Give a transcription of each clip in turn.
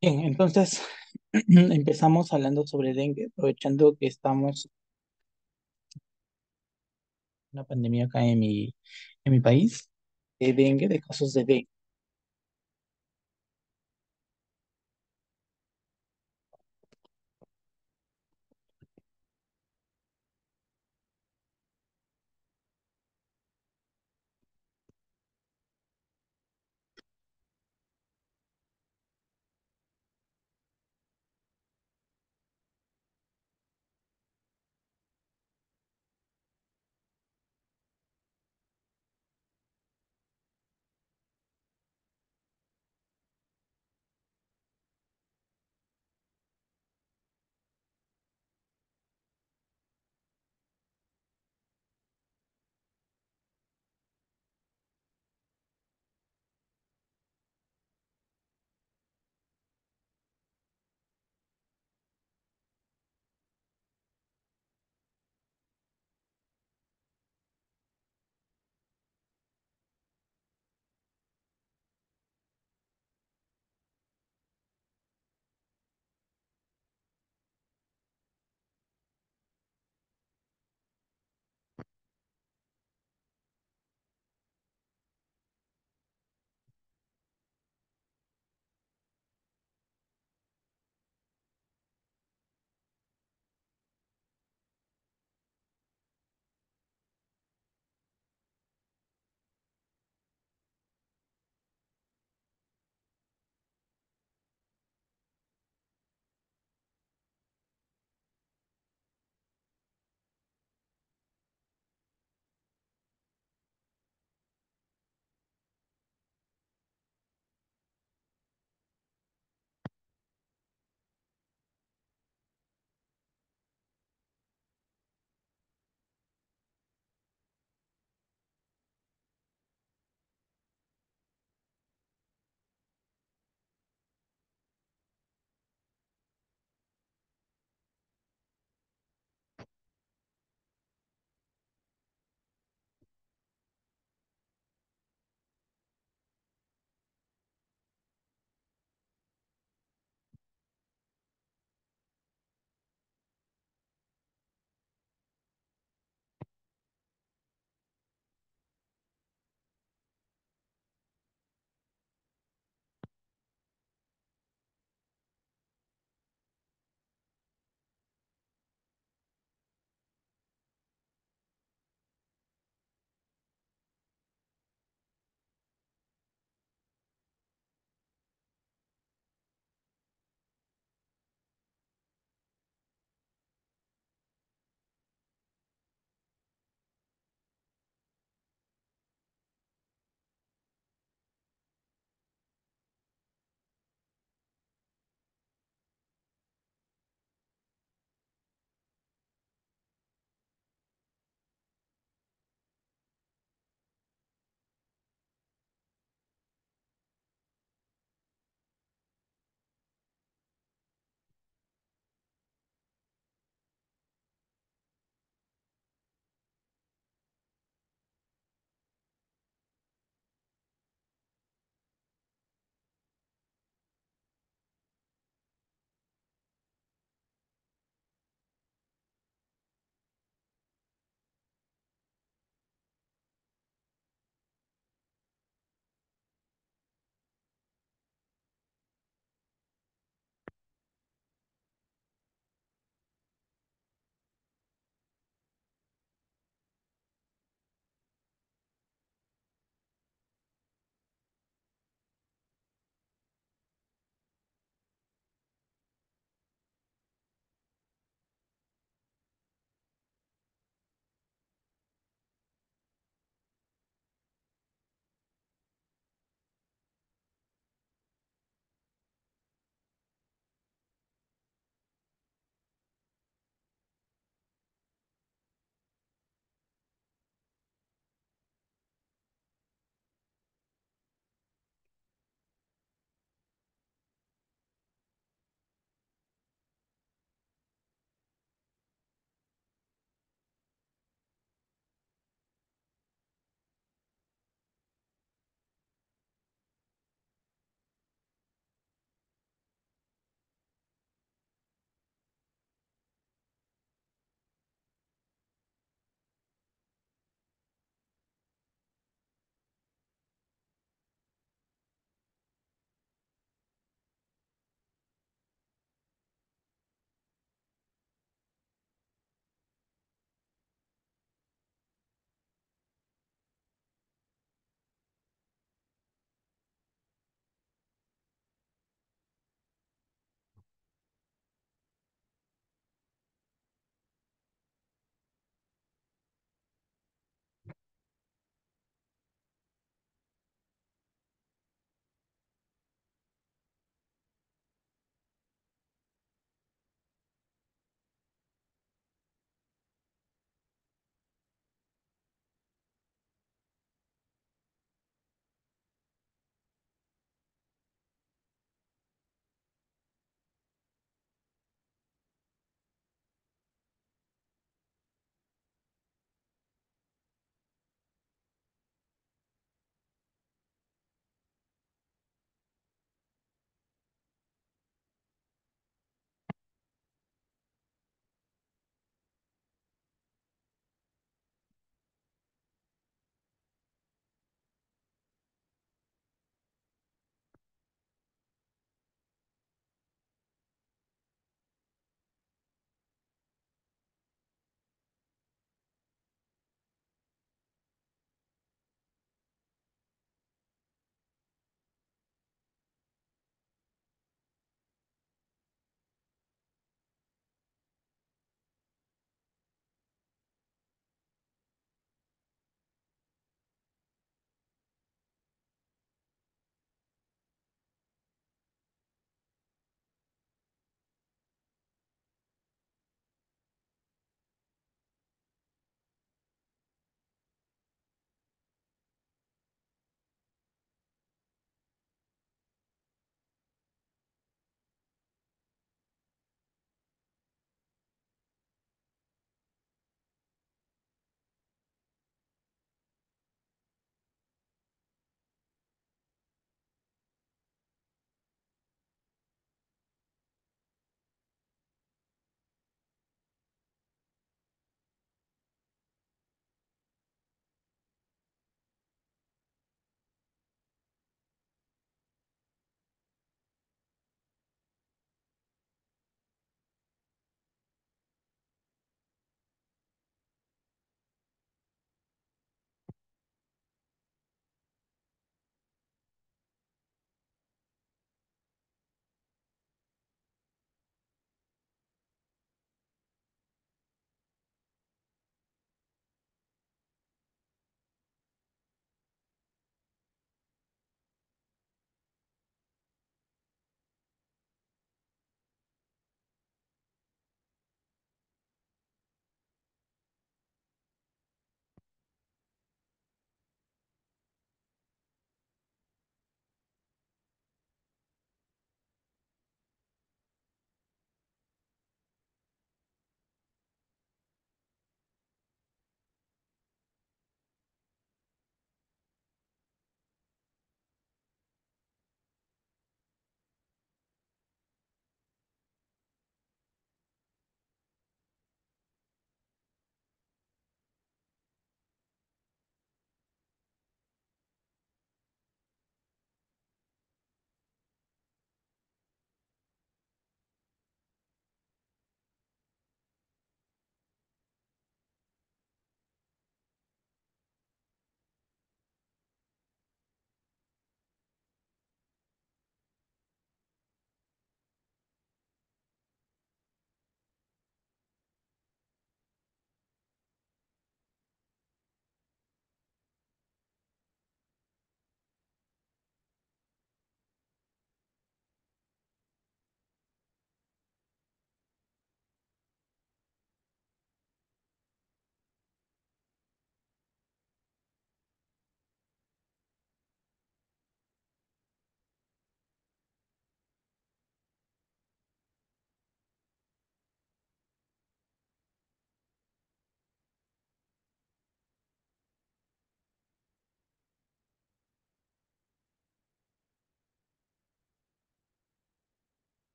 Bien, entonces empezamos hablando sobre dengue, aprovechando que estamos en una pandemia acá en mi país, de dengue, de casos de dengue.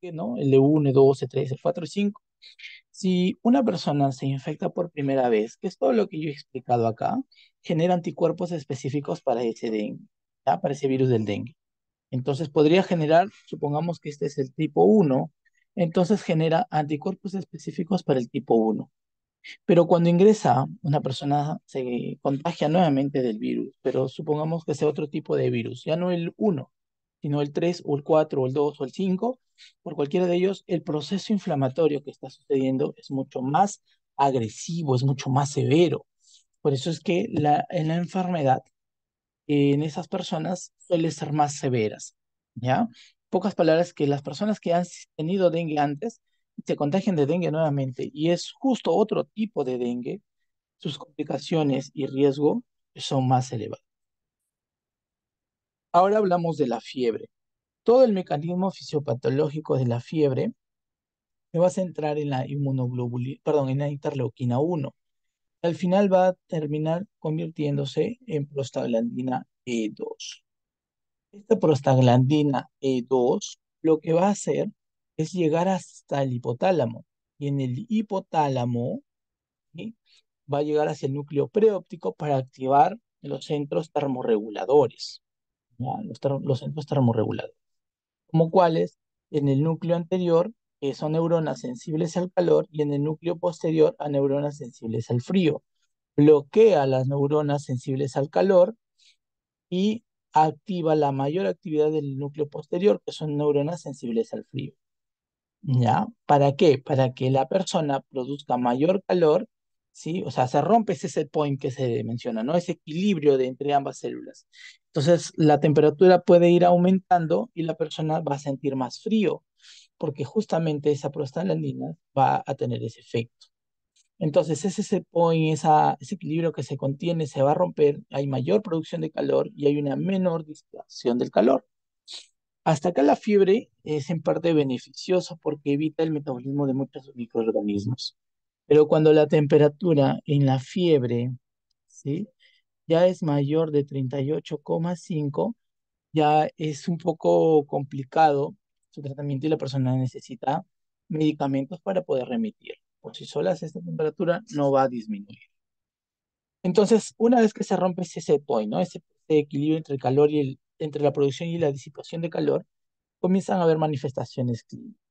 dengue, ¿no? El E1, E2, E3, E4, E5. Si una persona se infecta por primera vez, que es todo lo que yo he explicado acá, genera anticuerpos específicos para ese dengue, ¿ya? Para ese virus del dengue. Entonces podría generar, supongamos que este es el tipo 1, entonces genera anticuerpos específicos para el tipo 1. Pero cuando ingresa, una persona se contagia nuevamente del virus, pero supongamos que sea otro tipo de virus, ya no el 1, sino el 3 o el 4 o el 2 o el 5. Por cualquiera de ellos, el proceso inflamatorio que está sucediendo es mucho más agresivo, es mucho más severo. Por eso es que en la enfermedad, en esas personas suele ser más severas, ¿ya? Pocas palabras, que las personas que han tenido dengue antes se contagian de dengue nuevamente y es justo otro tipo de dengue, sus complicaciones y riesgo son más elevados. Ahora hablamos de la fiebre. Todo el mecanismo fisiopatológico de la fiebre se va a centrar en la inmunoglobulina, perdón, en la interleuquina 1. Al final va a terminar convirtiéndose en prostaglandina E2. Esta prostaglandina E2 lo que va a hacer es llegar hasta el hipotálamo y en el hipotálamo, ¿sí? Va a llegar hacia el núcleo preóptico para activar los centros termorreguladores, ¿ya? Los centros termorreguladores, como cuáles en el núcleo anterior, que son neuronas sensibles al calor, y en el núcleo posterior a neuronas sensibles al frío. Bloquea las neuronas sensibles al calor y activa la mayor actividad del núcleo posterior, que son neuronas sensibles al frío. ¿Ya? ¿Para qué? Para que la persona produzca mayor calor, ¿sí? O sea, se rompe ese set point que se menciona, ¿no? Ese equilibrio de entre ambas células. Entonces, la temperatura puede ir aumentando y la persona va a sentir más frío, porque justamente esa prostaglandina va a tener ese efecto. Entonces, ese set point, ese equilibrio que se contiene, se va a romper, hay mayor producción de calor y hay una menor dispersión del calor. Hasta acá la fiebre es en parte beneficiosa porque evita el metabolismo de muchos microorganismos. Pero cuando la temperatura en la fiebre, ¿sí? Ya es mayor de 38,5, ya es un poco complicado su tratamiento y la persona necesita medicamentos para poder remitir. Por sí solas esta temperatura no va a disminuir. Entonces, una vez que se rompe ese set point, ¿no? Ese equilibrio entre el calor y entre la producción y la disipación de calor, comienzan a haber manifestaciones clínicas.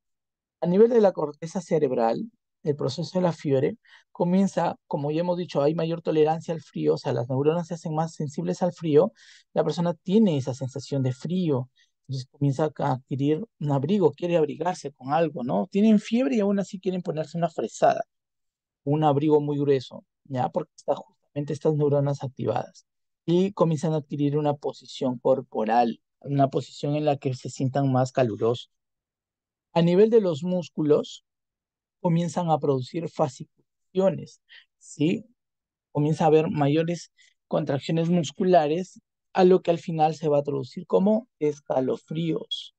A nivel de la corteza cerebral, el proceso de la fiebre comienza, como ya hemos dicho, hay mayor tolerancia al frío, o sea, las neuronas se hacen más sensibles al frío, la persona tiene esa sensación de frío, entonces comienza a adquirir un abrigo, quiere abrigarse con algo, ¿no? Tienen fiebre y aún así quieren ponerse una fresada, un abrigo muy grueso, ¿ya? Porque está justamente estas neuronas activadas. Y comienzan a adquirir una posición corporal, una posición en la que se sientan más calurosos. A nivel de los músculos, comienzan a producir fasciculaciones, ¿sí? Comienza a haber mayores contracciones musculares, a lo que al final se va a traducir como escalofríos,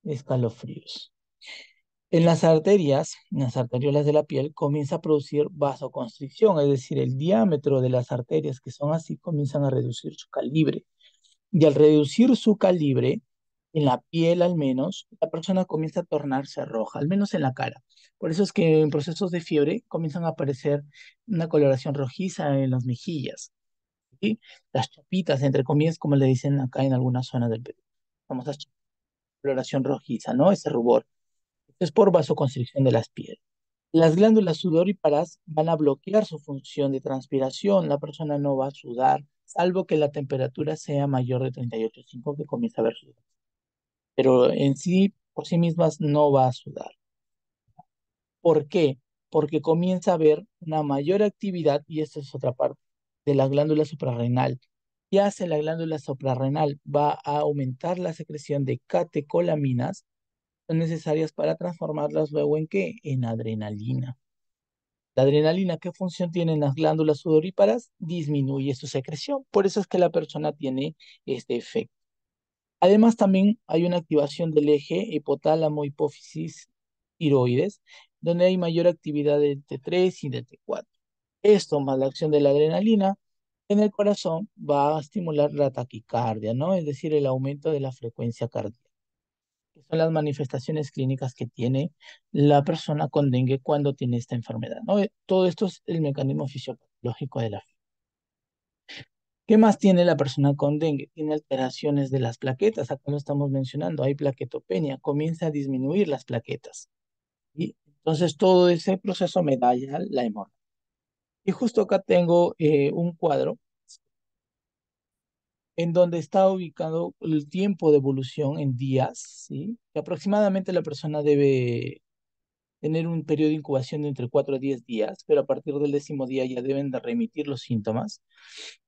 escalofríos. En las arteriolas de la piel, comienza a producir vasoconstricción, es decir, el diámetro de las arterias que son así comienzan a reducir su calibre. Y al reducir su calibre, en la piel al menos, la persona comienza a tornarse roja, al menos en la cara. Por eso es que en procesos de fiebre comienzan a aparecer una coloración rojiza en las mejillas, ¿sí? Las chapitas, entre comillas, como le dicen acá en algunas zonas del Perú. Famosas coloración rojiza, ¿no? Ese rubor. Es por vasoconstricción de las pieles. Las glándulas sudoríparas van a bloquear su función de transpiración. La persona no va a sudar, salvo que la temperatura sea mayor de 38,5 que comienza a ver sudor. Pero en sí, por sí mismas, no va a sudar. ¿Por qué? Porque comienza a haber una mayor actividad, y esta es otra parte, de la glándula suprarrenal. ¿Qué hace la glándula suprarrenal? Va a aumentar la secreción de catecolaminas, son necesarias para transformarlas luego en ¿qué? En adrenalina. La adrenalina, ¿qué función tiene en las glándulas sudoríparas? Disminuye su secreción. Por eso es que la persona tiene este efecto. Además, también hay una activación del eje hipotálamo, hipófisis, tiroides, donde hay mayor actividad del T3 y del T4. Esto, más la acción de la adrenalina, en el corazón va a estimular la taquicardia, ¿no? Es decir, el aumento de la frecuencia cardíaca. que son las manifestaciones clínicas que tiene la persona con dengue cuando tiene esta enfermedad, ¿no? Todo esto es el mecanismo fisiopatológico de la fiebre. ¿Qué más tiene la persona con dengue? Tiene alteraciones de las plaquetas, acá lo estamos mencionando, hay plaquetopenia, comienza a disminuir las plaquetas. Y entonces todo ese proceso me da ya la hemorragia. Y justo acá tengo un cuadro en donde está ubicado el tiempo de evolución en días, ¿sí? Que aproximadamente la persona debe tener un periodo de incubación de entre 4 a 10 días, pero a partir del 10.º día ya deben de remitir los síntomas.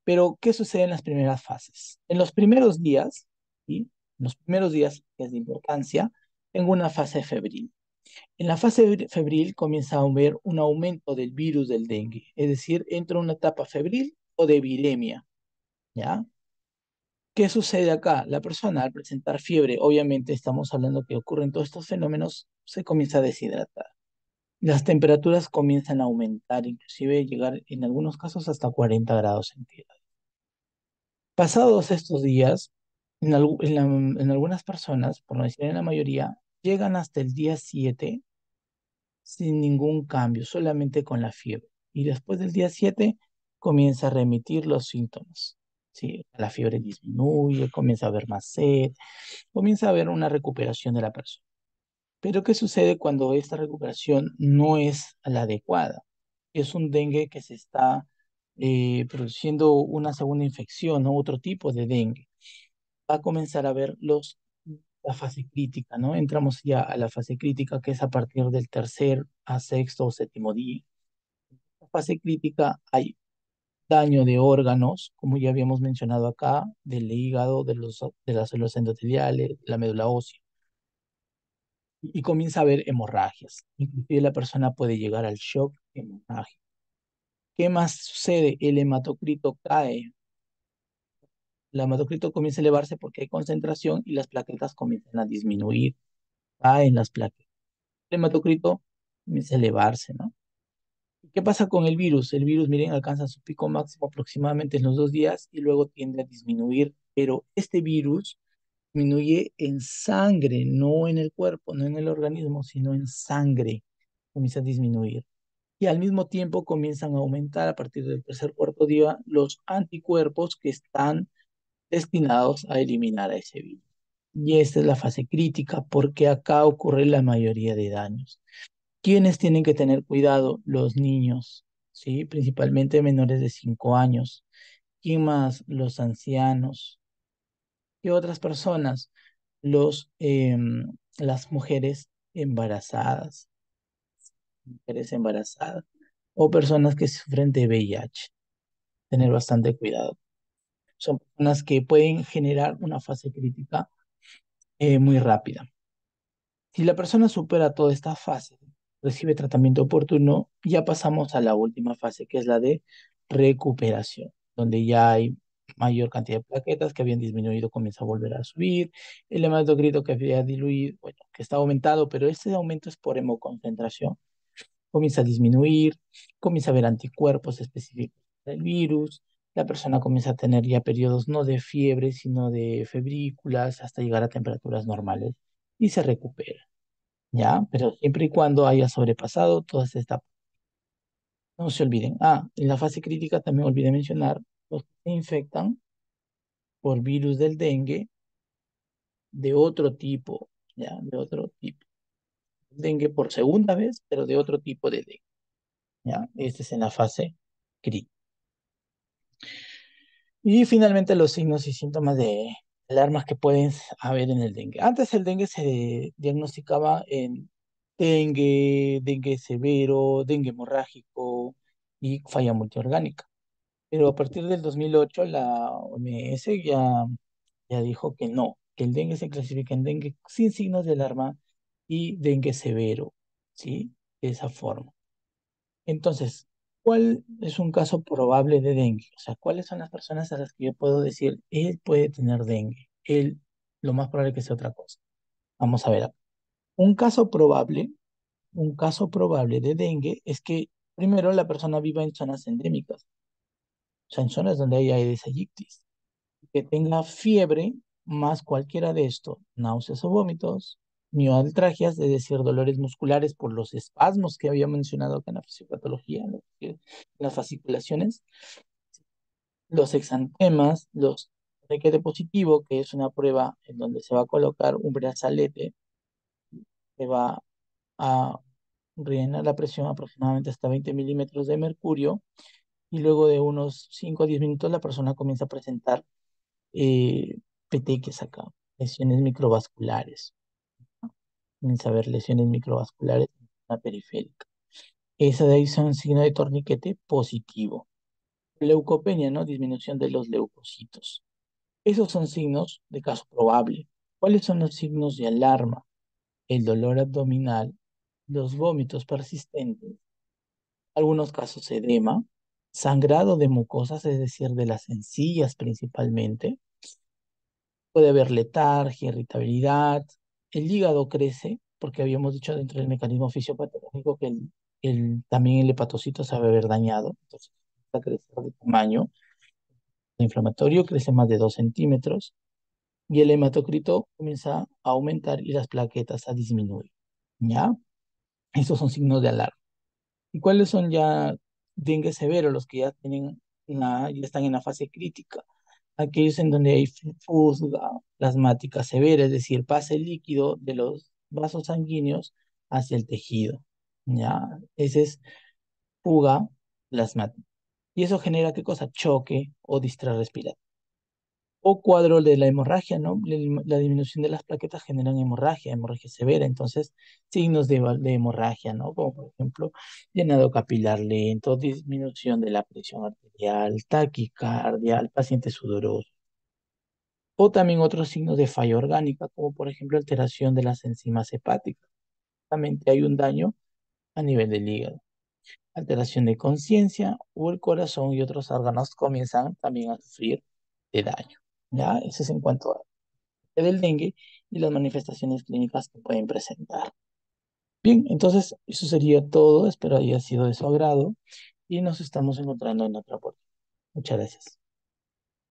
Pero, ¿qué sucede en las primeras fases? En los primeros días, ¿sí? En los primeros días, que es de importancia, tengo una fase febril. En la fase febril comienza a haber un aumento del virus del dengue, es decir, entra una etapa febril o de viremia, ¿ya? ¿Qué sucede acá? La persona al presentar fiebre, obviamente estamos hablando que ocurren todos estos fenómenos, se comienza a deshidratar. Las temperaturas comienzan a aumentar, inclusive llegar en algunos casos hasta 40 grados centígrados. Pasados estos días, en algunas personas, por no decir en la mayoría, llegan hasta el día 7 sin ningún cambio, solamente con la fiebre. Y después del día 7 comienza a remitir los síntomas. ¿Sí? La fiebre disminuye, comienza a haber más sed, comienza a haber una recuperación de la persona. Pero ¿qué sucede cuando esta recuperación no es la adecuada? Es un dengue que se está produciendo una segunda infección o otro tipo de dengue. Va a comenzar a ver la fase crítica, ¿no? Entramos ya a la fase crítica, que es a partir del tercer a sexto o séptimo día. En la fase crítica hay daño de órganos, como ya habíamos mencionado acá, del hígado, de las células endoteliales, la médula ósea, y comienza a haber hemorragias. Inclusive la persona puede llegar al shock hemorrágico. ¿Qué más sucede? El hematocrito cae. El hematocrito comienza a elevarse porque hay concentración y las plaquetas comienzan a disminuir. Caen las plaquetas. El hematocrito comienza a elevarse, ¿no? ¿Y qué pasa con el virus? El virus, miren, alcanza su pico máximo aproximadamente en los 2 días y luego tiende a disminuir, pero este virus disminuye en sangre, no en el cuerpo, no en el organismo, sino en sangre. Comienza a disminuir. Y al mismo tiempo comienzan a aumentar a partir del tercer cuarto día los anticuerpos que están destinados a eliminar a ese virus. Y esta es la fase crítica porque acá ocurre la mayoría de daños. ¿Quiénes tienen que tener cuidado? Los niños, ¿sí? Principalmente menores de 5 años. ¿Quién más? Los ancianos. ¿Qué otras personas? Las mujeres embarazadas o personas que sufren de VIH. Tener bastante cuidado. Son personas que pueden generar una fase crítica muy rápida. Si la persona supera toda esta fase, recibe tratamiento oportuno, ya pasamos a la última fase, que es la de recuperación, donde ya hay mayor cantidad de plaquetas que habían disminuido, comienza a volver a subir, el hematocrito que había diluido, bueno, que está aumentado, pero este aumento es por hemoconcentración, comienza a disminuir, comienza a haber anticuerpos específicos del virus, la persona comienza a tener ya periodos no de fiebre, sino de febrículas, hasta llegar a temperaturas normales y se recupera. ¿Ya? Pero siempre y cuando haya sobrepasado todas estas. No se olviden. En la fase crítica también olvidé mencionar los que se infectan por virus del dengue de otro tipo, ¿ya? De otro tipo. Dengue por segunda vez, pero de otro tipo de dengue, ¿ya? Este es en la fase crítica. Y finalmente los signos y síntomas de alarmas que pueden haber en el dengue. Antes el dengue se diagnosticaba en dengue severo, dengue hemorrágico y falla multiorgánica. Pero a partir del 2008 la OMS ya dijo que no, que el dengue se clasifica en dengue sin signos de alarma y dengue severo, ¿sí? De esa forma. Entonces, ¿cuál es un caso probable de dengue? O sea, ¿cuáles son las personas a las que yo puedo decir, él puede tener dengue? Él, lo más probable que sea otra cosa. Vamos a ver. Un caso probable, un caso probable de dengue es que primero la persona viva en zonas endémicas, o sea, en zonas donde hay Aedes aegypti, que tenga fiebre, más cualquiera de esto, náuseas o vómitos, mialgias, es decir, dolores musculares por los espasmos que había mencionado acá en la fisiopatología, ¿no? En las fasciculaciones, los exantemas, los requete positivo, que es una prueba en donde se va a colocar un brazalete que va a rellenar la presión aproximadamente hasta 20 milímetros de mercurio, y luego de unos 5 a 10 minutos la persona comienza a presentar eh, petequias acá, lesiones microvasculares, comienza a haber lesiones microvasculares en la periférica. Esa de ahí son signo de torniquete positivo. Leucopenia, ¿no? Disminución de los leucocitos. Esos son signos de caso probable. ¿Cuáles son los signos de alarma? El dolor abdominal, los vómitos persistentes, algunos casos edema, sangrado de mucosas, es decir, de las encías principalmente. Puede haber letargia, irritabilidad. El hígado crece, porque habíamos dicho dentro del mecanismo fisiopatológico que también el hepatocito se va a ver dañado. Entonces, va a crecer de tamaño. El inflamatorio crece más de 2 centímetros y el hematocrito comienza a aumentar y las plaquetas a disminuir. ¿Ya? Estos son signos de alarma. ¿Y cuáles son ya dengue severo, los que ya tienen ya están en la fase crítica? Aquellos en donde hay fuga plasmática severa, es decir, pasa el líquido de los vasos sanguíneos hacia el tejido. ¿Ya? Ese es fuga plasmática. Y eso genera ¿qué cosa? Choque o distrés respiratorio. O cuadro de la hemorragia, ¿no? La disminución de las plaquetas generan hemorragia severa. Entonces, signos de hemorragia, ¿no? Como por ejemplo, llenado capilar lento, disminución de la presión arterial, taquicardia, el paciente sudoroso. O también otros signos de falla orgánica, como por ejemplo alteración de las enzimas hepáticas. También hay un daño a nivel del hígado. Alteración de conciencia o el corazón y otros órganos comienzan también a sufrir de daño. ¿Ya? Eso es en cuanto a del dengue y las manifestaciones clínicas que pueden presentar. Bien, entonces eso sería todo. Espero haya sido de su agrado y nos estamos encontrando en otra oportunidad. Muchas gracias.